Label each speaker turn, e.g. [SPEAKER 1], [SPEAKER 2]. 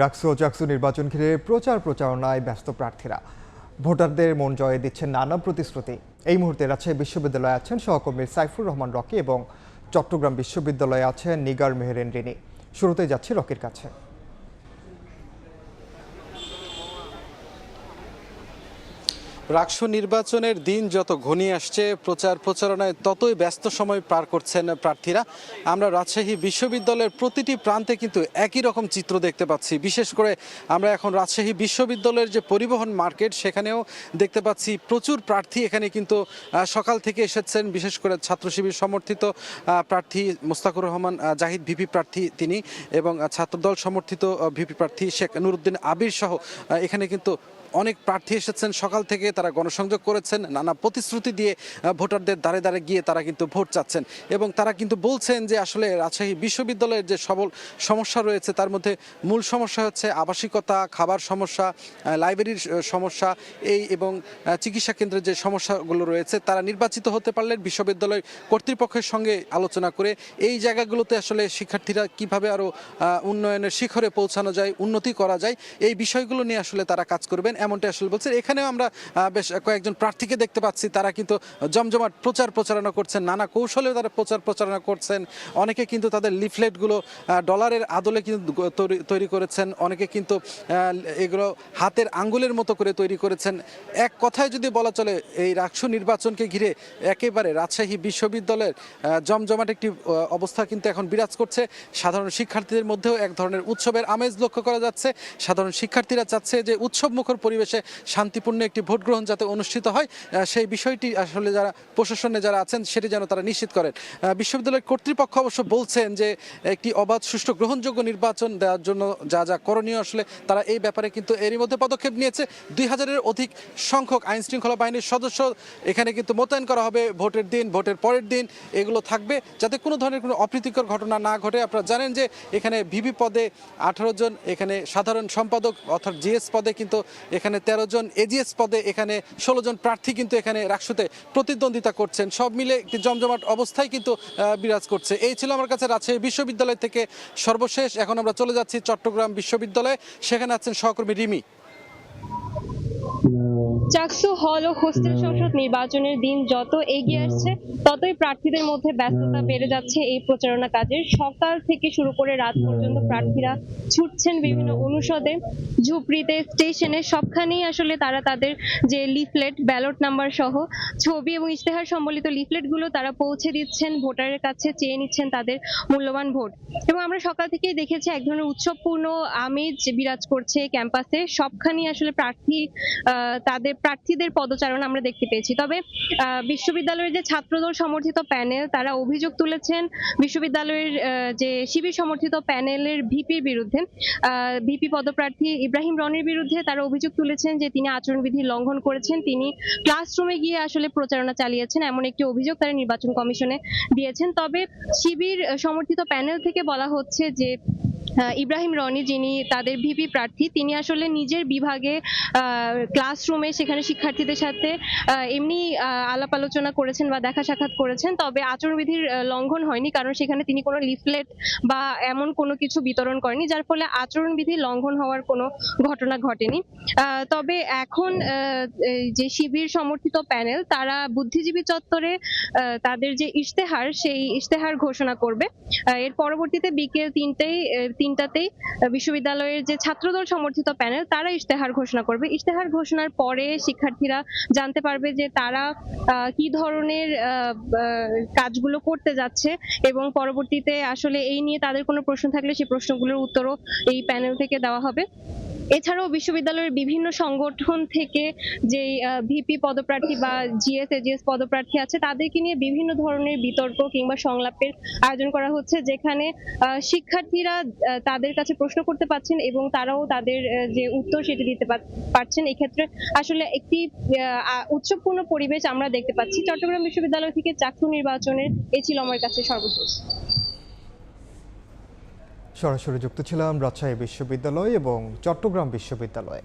[SPEAKER 1] রাকসু ও জাকসু নির্বাচন ঘিরে প্রচারণায় ব্যস্ত প্রার্থীরা ভোটারদের মন জয়ে দিচ্ছেন নানা প্রতিশ্রুতি। এই মুহূর্তে রাজশাহী বিশ্ববিদ্যালয়ে আছেন সহকর্মী সাইফুর রহমান রকি এবং চট্টগ্রাম বিশ্ববিদ্যালয়ে আছেন নিগার মেহেরিন রিনি। শুরুতেই যাচ্ছি রকির কাছে।
[SPEAKER 2] রাকসু নির্বাচনের দিন যত ঘনিয়ে আসছে, প্রচারণায় ততই ব্যস্ত সময় পার করছেন প্রার্থীরা। আমরা রাজশাহী বিশ্ববিদ্যালয়ের প্রতিটি প্রান্তে কিন্তু একই রকম চিত্র দেখতে পাচ্ছি। বিশেষ করে আমরা এখন রাজশাহী বিশ্ববিদ্যালয়ের যে পরিবহন মার্কেট, সেখানেও দেখতে পাচ্ছি প্রচুর প্রার্থী এখানে কিন্তু সকাল থেকে এসেছেন। বিশেষ করে ছাত্র শিবির সমর্থিত প্রার্থী মোস্তাকুর রহমান জাহিদ ভিপি প্রার্থী তিনি, এবং ছাত্রদল সমর্থিত ভিপি প্রার্থী শেখ নুরুদ্দিন আবির সহ এখানে কিন্তু অনেক প্রার্থী এসেছেন। সকাল থেকে তারা গণসংযোগ করেছেন, নানা প্রতিশ্রুতি দিয়ে ভোটারদের দ্বারে দ্বারে গিয়ে তারা কিন্তু ভোট চাচ্ছেন। এবং তারা কিন্তু বলছেন যে আসলে রাজশাহী বিশ্ববিদ্যালয়ের যে সমস্যা রয়েছে, তার মধ্যে মূল সমস্যা হচ্ছে আবাসিকতা, খাবার সমস্যা, লাইব্রেরির সমস্যা, এবং চিকিৎসা কেন্দ্রের যে সমস্যাগুলো রয়েছে। তারা নির্বাচিত হতে পারলে বিশ্ববিদ্যালয় কর্তৃপক্ষের সঙ্গে আলোচনা করে এই জায়গাগুলোতে আসলে শিক্ষার্থীরা কিভাবে আরও উন্নয়নের শিখরে পৌঁছানো যায়, উন্নতি করা যায়, এই বিষয়গুলো নিয়ে আসলে তারা কাজ করবেন, এমনটা আসলে বলছেন। এখানেও আমরা বেশ কয়েকজন প্রার্থীকে দেখতে পাচ্ছি, তারা কিন্তু জমজমাট প্রচারণা করছেন, নানা কৌশলেও তারা প্রচারণা করছেন। অনেকে কিন্তু তাদের লিফলেটগুলো ডলারের আদলে কিন্তু তৈরি করেছেন, অনেকে কিন্তু এগুলো হাতের আঙ্গুলের মতো করে তৈরি করেছেন। এক কথায় যদি বলা চলে, এই রাকসু নির্বাচনকে ঘিরে একেবারে রাজশাহী বিশ্ববিদ্যালয়ের জমজমাট একটি অবস্থা কিন্তু এখন বিরাজ করছে। সাধারণ শিক্ষার্থীদের মধ্যেও এক ধরনের উৎসবের আমেজ লক্ষ্য করা যাচ্ছে। সাধারণ শিক্ষার্থীরা চাচ্ছে যে উৎসবমুখর পরিবেশে শান্তিপূর্ণ একটি ভোট গ্রহণ যাতে অনুষ্ঠিত হয়, সেই বিষয়টি আসলে যারা প্রশাসনে যারা আছেন সেটি যেন তারা নিশ্চিত করেন। বিশ্ববিদ্যালয় কর্তৃপক্ষ অবশ্য বলছেন যে একটি অবাধ, সুষ্ঠু, গ্রহণযোগ্য নির্বাচন দেওয়ার জন্য যা যা করণীয় আসলে তারা এই ব্যাপারে কিন্তু এরই মধ্যে পদক্ষেপ নিয়েছে। 2000-এর অধিক সংখ্যক আইন শৃঙ্খলা বাহিনীর সদস্য এখানে কিন্তু মোতায়েন করা হবে। ভোটের দিন, ভোটের পরের দিন এগুলো থাকবে, যাতে কোনো ধরনের কোনো অপ্রীতিকর ঘটনা না ঘটে। আপনারা জানেন যে এখানে ভিভি পদে 18 জন, এখানে সাধারণ সম্পাদক অর্থাৎ জিএস পদে কিন্তু এখানে 13 জন, এজিএস পদে এখানে 16 জন প্রার্থী কিন্তু এখানে রাকসুতে প্রতিদ্বন্দ্বিতা করছেন। সব মিলে একটি জমজমাট অবস্থায় কিন্তু বিরাজ করছে। এই ছিল আমার কাছে রাজশাহী বিশ্ববিদ্যালয় থেকে সর্বশেষ। এখন আমরা চলে যাচ্ছি চট্টগ্রাম বিশ্ববিদ্যালয়ে, সেখানে আছেন সহকর্মী রিমি।
[SPEAKER 3] চাকসু হল ও হোস্টেল সংসদ নির্বাচনের দিন যত এগিয়ে আসছে, ততই প্রার্থীদের মধ্যে ব্যস্ততা বেড়ে যাচ্ছে এই প্রচারণা কাজের। সকাল থেকে শুরু করে রাত পর্যন্ত প্রার্থীরা ছুটছেন বিভিন্ন অনুষদে, ঝুপড়িতে, স্টেশনে, সবখানেই আসলে তারা তাদের যে লিফলেট, ব্যালট নাম্বার সহ ছবি এবং ইশতেহার সম্বলিত লিফলেটগুলো তারা পৌঁছে দিচ্ছেন ভোটারের কাছে, চেয়ে নিচ্ছেন তাদের মূল্যবান ভোট। এবং আমরা সকাল থেকেই দেখেছি এক ধরনের উৎসবপূর্ণ আমেজ বিরাজ করছে ক্যাম্পাসে। সবখানেই আসলে প্রার্থীদের পদচারণা আমরা দেখতে পেয়েছি। তবে বিশ্ববিদ্যালয়ের যে ছাত্রদল সমর্থিত প্যানেল, তারা অভিযোগ তুলেছেন বিশ্ববিদ্যালয়ের যে শিবির সমর্থিত প্যানেলের ভিপির বিরুদ্ধে, ভিপি পদপ্রার্থী ইব্রাহিম রনির বিরুদ্ধে তারা অভিযোগ তুলেছেন যে তিনি আচরণবিধি লঙ্ঘন করেছেন, তিনি ক্লাসরুমে গিয়ে আসলে প্রচারণা চালিয়েছেন, এমন একটি অভিযোগ তারা নির্বাচন কমিশনে দিয়েছেন। তবে শিবির সমর্থিত প্যানেল থেকে বলা হচ্ছে যে ইব্রাহিম রনি, যিনি তাদের ভিপি প্রার্থী, তিনি আসলে নিজের বিভাগে ক্লাসরুমে সেখানে শিক্ষার্থীদের সাথে এমনি আলাপ আলোচনা করেছেন বা দেখা সাক্ষাৎ করেছেন। তবে আচরণবিধির লঙ্ঘন হয়নি, কারণ সেখানে তিনি কোনো লিফলেট বা এমন কোনো কিছু বিতরণ করেনি, যার ফলে আচরণবিধি লঙ্ঘন হওয়ার কোনো ঘটনা ঘটেনি। তবে এখন যে শিবির সমর্থিত প্যানেল, তারা বুদ্ধিজীবী চত্বরে তাদের যে ইশতেহার, সেই ইশতেহার ঘোষণা করবে। এর পরবর্তীতে বিকেল 3টাতেই বিশ্ববিদ্যালয়ের যে ছাত্রদল সমর্থিত প্যানেল, তারা ইশতেহার ঘোষণা করবে। ইশতেহার ঘোষণার পরে শিক্ষার্থীরা জানতে পারবে যে তারা কি ধরনের কাজগুলো করতে যাচ্ছে, এবং পরবর্তীতে আসলে এই নিয়ে তাদের কোনো প্রশ্ন থাকলে সেই প্রশ্নগুলোর উত্তরও এই প্যানেল থেকে দেওয়া হবে। এছাড়াও বিশ্ববিদ্যালয়ের বিভিন্ন সংগঠন থেকে যে ভিপি পদপ্রার্থী বা জিএস, এজিএস পদপ্রার্থী আছে, তাদেরকে নিয়ে বিভিন্ন ধরনের বিতর্ক কিংবা সংলাপের আয়োজন করা হচ্ছে, যেখানে শিক্ষার্থীরা তাদের কাছে প্রশ্ন করতে পারছেন এবং তারাও তাদের যে উত্তর সেটি দিতে পারছেন। এক্ষেত্রে আসলে একটি উৎসবপূর্ণ পরিবেশ আমরা দেখতে পাচ্ছি। চট্টগ্রাম বিশ্ববিদ্যালয় থেকে চাকসু নির্বাচনের এই ছিল আমার কাছে সর্বশেষ।
[SPEAKER 1] সরাসরি যুক্ত ছিলাম রাজশাহী বিশ্ববিদ্যালয় এবং চট্টগ্রাম বিশ্ববিদ্যালয়ে।